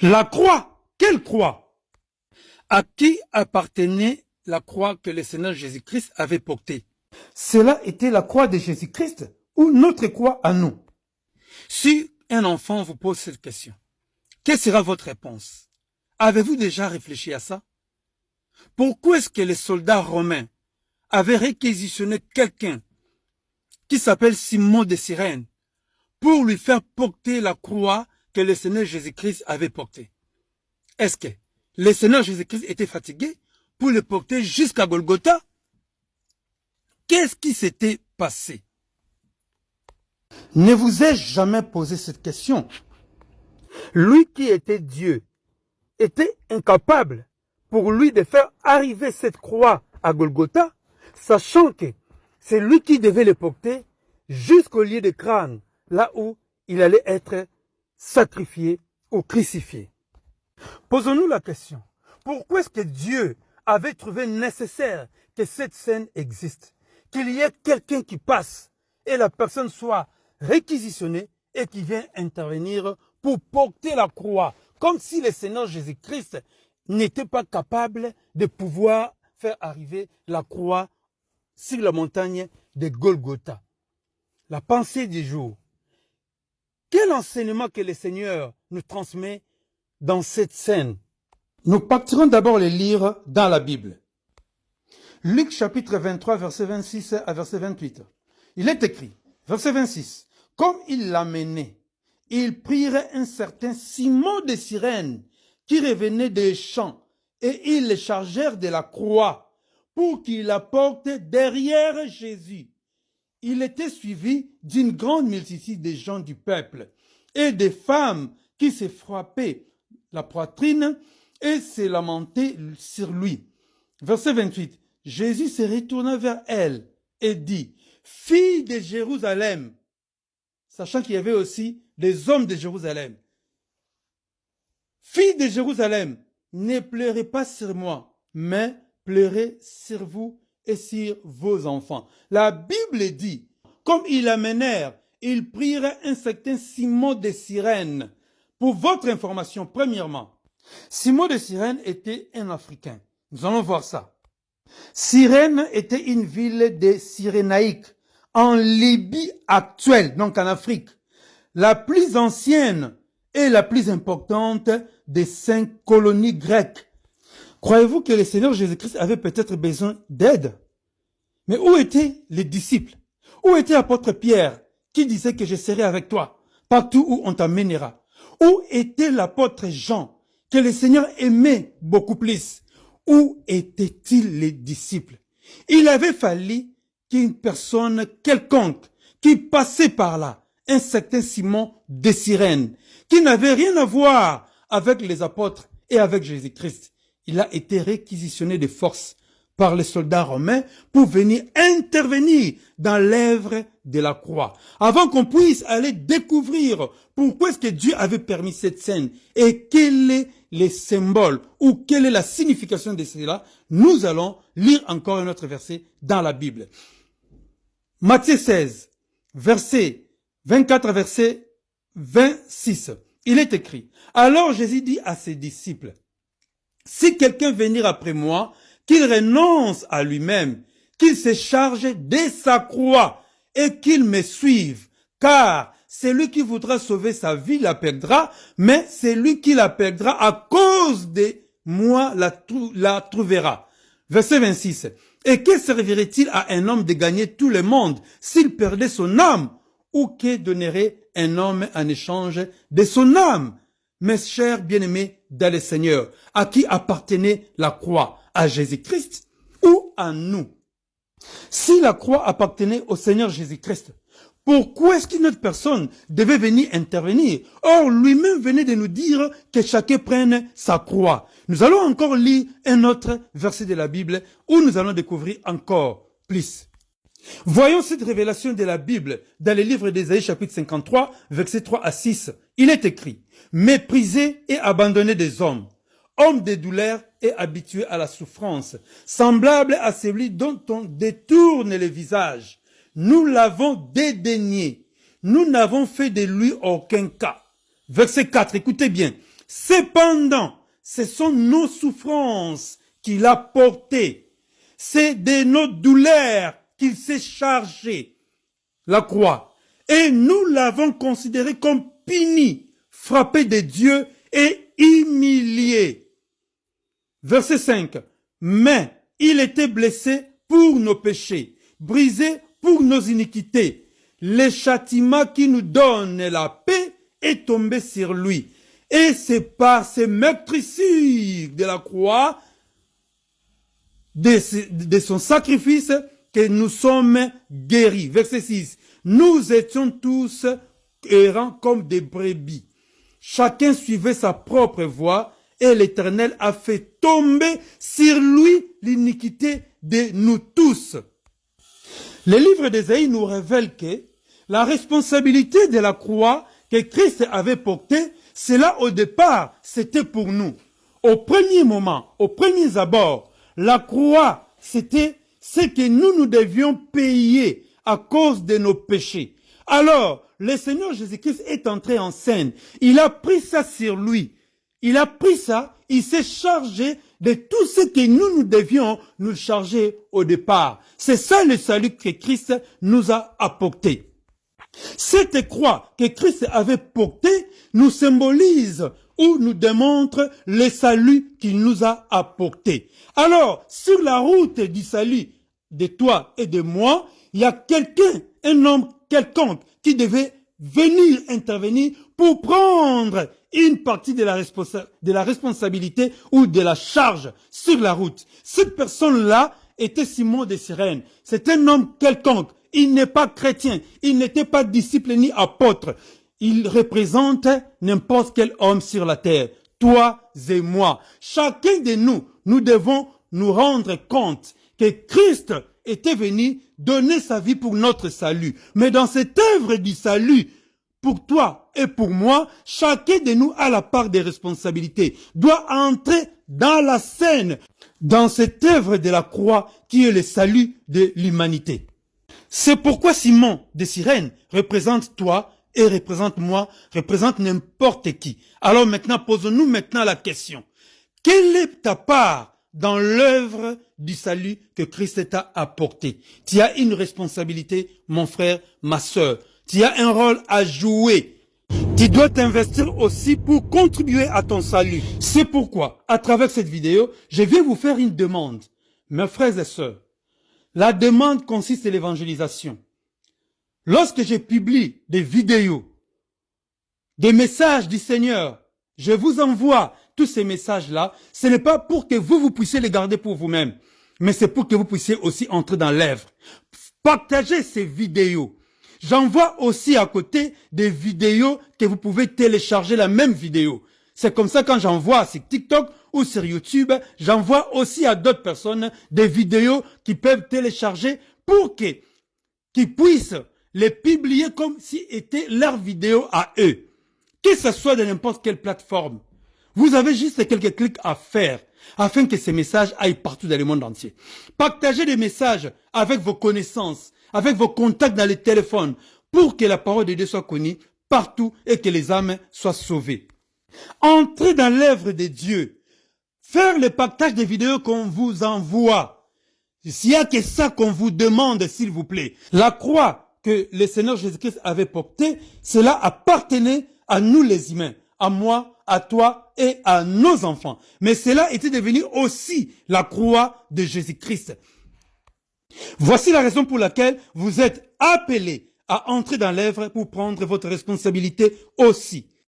La croix, quelle croix? À qui appartenait la croix que le Seigneur Jésus-Christ avait portée? Cela était la croix de Jésus-Christ ou notre croix à nous? Si un enfant vous pose cette question, quelle sera votre réponse? Avez-vous déjà réfléchi à ça? Pourquoi est-ce que les soldats romains avaient réquisitionné quelqu'un qui s'appelle Simon de Cyrène pour lui faire porter la croix que le Seigneur Jésus-Christ avait portée? Est-ce que le Seigneur Jésus-Christ était fatigué pour le porter jusqu'à Golgotha? Qu'est-ce qui s'était passé? Ne vous ai-je jamais posé cette question? Lui qui était Dieu était incapable pour lui de faire arriver cette croix à Golgotha, sachant que c'est lui qui devait le porter jusqu'au lieu de crâne, là où il allait être sacrifié ou crucifié. Posons-nous la question, pourquoi est-ce que Dieu avait trouvé nécessaire que cette scène existe, qu'il y ait quelqu'un qui passe et la personne soit réquisitionnée et qui vient intervenir pour porter la croix, comme si le Seigneur Jésus-Christ n'était pas capable de pouvoir faire arriver la croix sur la montagne de Golgotha. La pensée du jour. Quel enseignement que le Seigneur nous transmet dans cette scène? Nous partirons d'abord les lire dans la Bible. Luc chapitre 23, verset 26 à verset 28. Il est écrit, verset 26, « Comme ils l'amenaient, ils prirent un certain Simon de Cyrène qui revenait des champs, et ils le chargèrent de la croix pour qu'il la porte derrière Jésus. Il était suivi d'une grande multitude de gens du peuple et des femmes qui se frappaient la poitrine et se lamentaient sur lui. » Verset 28. Jésus se retourna vers elle et dit, « Fille de Jérusalem », sachant qu'il y avait aussi des hommes de Jérusalem. « Fille de Jérusalem, ne pleurez pas sur moi, mais pleurez sur vous et sur vos enfants. » La Bible dit, comme ils l'amenèrent, ils prirent un certain Simon de Cyrène. Pour votre information, premièrement, Simon de Cyrène était un Africain. Nous allons voir ça. Cyrène était une ville des Cyrénaïques, en Libye actuelle, donc en Afrique, la plus ancienne et la plus importante des 5 colonies grecques. Croyez-vous que le Seigneur Jésus-Christ avait peut-être besoin d'aide? Mais où étaient les disciples? Où était l'apôtre Pierre qui disait que je serai avec toi partout où on t'amènera? Où était l'apôtre Jean que le Seigneur aimait beaucoup plus? Où étaient-ils les disciples? Il avait fallu qu'une personne quelconque qui passait par là, un certain Simon de Cyrène, qui n'avait rien à voir avec les apôtres et avec Jésus-Christ. Il a été réquisitionné de force par les soldats romains pour venir intervenir dans l'œuvre de la croix. Avant qu'on puisse aller découvrir pourquoi est-ce que Dieu avait permis cette scène et quel est le symbole ou quelle est la signification de cela, nous allons lire encore un autre verset dans la Bible. Matthieu 16, verset 24 à verset 26. Il est écrit, « Alors Jésus dit à ses disciples, « Si quelqu'un venir après moi, qu'il renonce à lui-même, qu'il se charge de sa croix et qu'il me suive, car celui qui voudra sauver sa vie la perdra, mais celui qui la perdra à cause de moi la trouvera. » Verset 26. « Et que servirait-il à un homme de gagner tout le monde s'il perdait son âme? Ou que donnerait un homme en échange de son âme? Mes chers bien-aimés dans le Seigneur, à qui appartenait la croix? À Jésus-Christ ou à nous? Si la croix appartenait au Seigneur Jésus-Christ, pourquoi est-ce qu'une autre personne devait venir intervenir? Or, lui-même venait de nous dire que chacun prenne sa croix. Nous allons encore lire un autre verset de la Bible où nous allons découvrir encore plus. Voyons cette révélation de la Bible dans le livre d'Ésaïe chapitre 53, versets 3 à 6. Il est écrit, « Méprisé et abandonné des hommes, homme de douleur et habitué à la souffrance, semblable à celui dont on détourne le visage. Nous l'avons dédaigné, nous n'avons fait de lui aucun cas. » Verset 4, écoutez bien. « Cependant, ce sont nos souffrances qu'il a portées. C'est de nos douleurs qu'il s'est chargé. La croix. Et nous l'avons considéré comme puni, frappé de Dieu et humilié. Verset 5. Mais il était blessé pour nos péchés, brisé pour nos iniquités. Le châtiment qui nous donne la paix est tombé sur lui. Et c'est par ces meurtrissures de la croix, de son sacrifice, que nous sommes guéris. Verset 6. Nous étions tous errants comme des brebis. Chacun suivait sa propre voie et l'Éternel a fait tomber sur lui l'iniquité de nous tous. Le livre d'Ésaïe nous révèle que la responsabilité de la croix que Christ avait portée, cela au départ, c'était pour nous. Au premier moment, aux premiers abords, la croix, c'était ce que nous devions payer à cause de nos péchés. Alors, le Seigneur Jésus-Christ est entré en scène. Il a pris ça sur lui. Il a pris ça, il s'est chargé de tout ce que nous devions nous charger au départ. C'est ça le salut que Christ nous a apporté. Cette croix que Christ avait portée nous symbolise ou nous démontre le salut qu'il nous a apporté. Alors, sur la route du salut de toi et de moi, il y a quelqu'un, un homme quelconque qui devait venir intervenir pour prendre une partie de la responsabilité ou de la charge sur la route. Cette personne-là était Simon de Cyrène. C'est un homme quelconque. Il n'est pas chrétien. Il n'était pas disciple ni apôtre. Il représente n'importe quel homme sur la terre. Toi et moi. Chacun de nous, nous devons nous rendre compte que Christ était venu donner sa vie pour notre salut. Mais dans cette œuvre du salut, pour toi et pour moi, chacun de nous a la part des responsabilités, doit entrer dans la scène, dans cette œuvre de la croix qui est le salut de l'humanité. C'est pourquoi Simon de Cyrène représente toi et représente moi, représente n'importe qui. Alors maintenant, posons-nous maintenant la question. Quelle est ta part dans l'œuvre du salut que Christ t'a apporté? Tu as une responsabilité, mon frère, ma sœur. Tu as un rôle à jouer. Tu dois t'investir aussi pour contribuer à ton salut. C'est pourquoi, à travers cette vidéo, je vais vous faire une demande. Mes frères et sœurs, la demande consiste à l'évangélisation. Lorsque je publie des vidéos, des messages du Seigneur, je vous envoie tous ces messages-là. Ce n'est pas pour que vous puissiez les garder pour vous-même, mais c'est pour que vous puissiez aussi entrer dans l'œuvre. Partagez ces vidéos. J'envoie aussi à côté des vidéos que vous pouvez télécharger la même vidéo. C'est comme ça quand j'envoie sur TikTok ou sur YouTube, j'envoie aussi à d'autres personnes des vidéos qui peuvent télécharger pour qu'ils puissent les publier comme si c'était leur vidéo à eux. Que ce soit de n'importe quelle plateforme. Vous avez juste quelques clics à faire afin que ces messages aillent partout dans le monde entier. Partagez des messages avec vos connaissances, avec vos contacts dans les téléphones pour que la parole de Dieu soit connue partout et que les âmes soient sauvées. Entrez dans l'œuvre de Dieu. Faire le partage des vidéos qu'on vous envoie. S'il y a que ça qu'on vous demande, s'il vous plaît. La croix que le Seigneur Jésus-Christ avait portée, cela appartenait à nous les humains, à moi, à toi et à nos enfants. Mais cela était devenu aussi la croix de Jésus-Christ. Voici la raison pour laquelle vous êtes appelés à entrer dans l'œuvre pour prendre votre responsabilité aussi.